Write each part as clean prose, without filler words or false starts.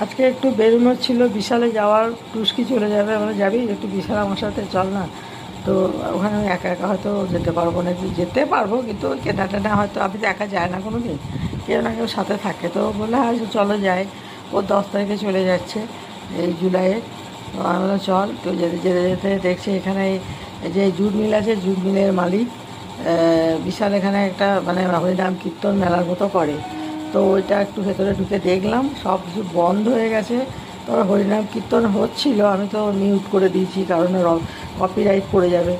আজকে একটু বেরোনোর ছিল, বিশালে যাওয়ার। টুস্কি চলে যাবে, আমরা যাবি একটু বিশাল আমার সাথে চল না। তো ওখানে আমি একা একা হয়তো যেতে পারবো না, যেতে পারবো কিন্তু ওই কেনা টেনা হয়তো, আমি তো একা যায় না কোনো দিন, কেউ না কেউ সাথে থাকে। তো বললে হ্যাঁ চলো যাই। ও 10 তারিখে চলে যাচ্ছে এই জুলাইয়ে। তো আমি বললাম চল। তো যেতে যেতে যেতে দেখছি এখানে এই যে জুট মিল আছে, জুট মিলের মালিক বিশাল এখানে একটা মানে হরিনাম কীর্তন মেলার মতো করে। তো ওইটা একটু ভেতরে ঢুকে দেখলাম, সব কিছু বন্ধ হয়ে গেছে। তবে হরিনাম কীর্তন হচ্ছিল, আমি তো মিউট করে দিয়েছি কারণ কপিরাইট পড়ে যাবে,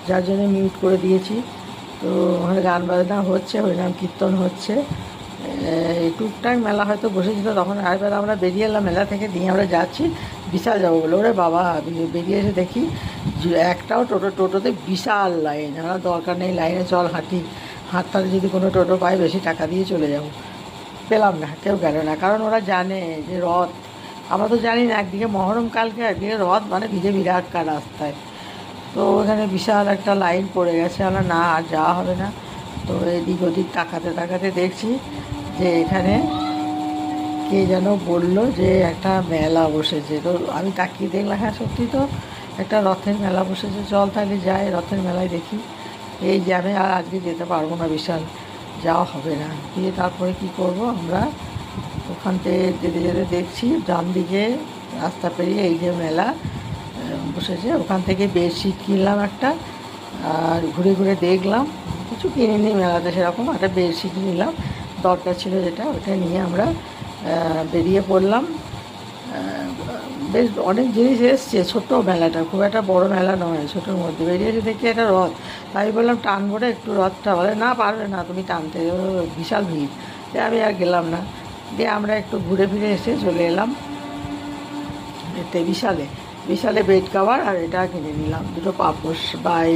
যার জন্য মিউট করে দিয়েছি। তো ওখানে গান বাজনা হচ্ছে, হরিনাম কীর্তন হচ্ছে। এই টুকটাক মেলা হয়তো বসেছিল তখন। আরেকবার আমরা বেরিয়ে এলাম মেলা থেকে, দিয়ে আমরা যাচ্ছি বিশাল যাবো বলে। ওরে বাবা, বেরিয়ে এসে দেখি একটাও টোটোতে বিশাল লাইন। আমরা দরকার নেই লাইনে, চল হাঁটি, হাঁটতে যদি কোনো টোটো পাই বেশি টাকা দিয়ে চলে যাবো। পেলাম না, কেউ গেল না, কারণ ওরা জানে যে রথ। আমরা তো জানি না, একদিকে মহরম কালকে, একদিকে রথ, মানে ভিজে বিরাট কার রাস্তায়। তো ওখানে বিশাল একটা লাইন পড়ে গেছে, আমরা না আর যাওয়া হবে না। তো এদিক ওদিক তাকাতে তাকাতে দেখছি যে এখানে কে যেন বলল যে একটা মেলা বসেছে। তো আমি তাকিয়ে দেখলাম, হ্যাঁ সত্যি তো একটা রথের মেলা বসেছে, চল তাহলে যাই রথের মেলায় দেখি। এই জ্যামে আর আজকে যেতে পারবো না, বিশাল যাওয়া হবে না। দিয়ে তারপরে কি করব, আমরা ওখান থেকে যেতে যেতে দেখছি ডান দিকে রাস্তা পেরিয়ে এই যে মেলা বসেছে, ওখান থেকে বেডশিট কিনলাম একটা। আর ঘুরে ঘুরে দেখলাম, কিছু কিনিনি মেলাতে সেরকম, একটা বেডশিট নিলাম, দরকার ছিল যেটা, ওটা নিয়ে আমরা বেরিয়ে পড়লাম। বেশ অনেক জিনিস এসছে, ছোট্ট মেলাটা, খুব একটা বড় মেলা নয়, ছোটোর মধ্যে। বেরিয়েছে দেখি একটা রথ, তাই বললাম টানবো রে একটু রথটা, বলে না পারবে না তুমি টানতে, বিশাল ভিড়। দিয়ে আমি আর গেলাম না। দিয়ে আমরা একটু ঘুরে ফিরে এসে চলে এলাম এতে বিশালে। বিশালে বেড কাভার আর এটা কিনে নিলাম, দুটো পাপোশ বাই।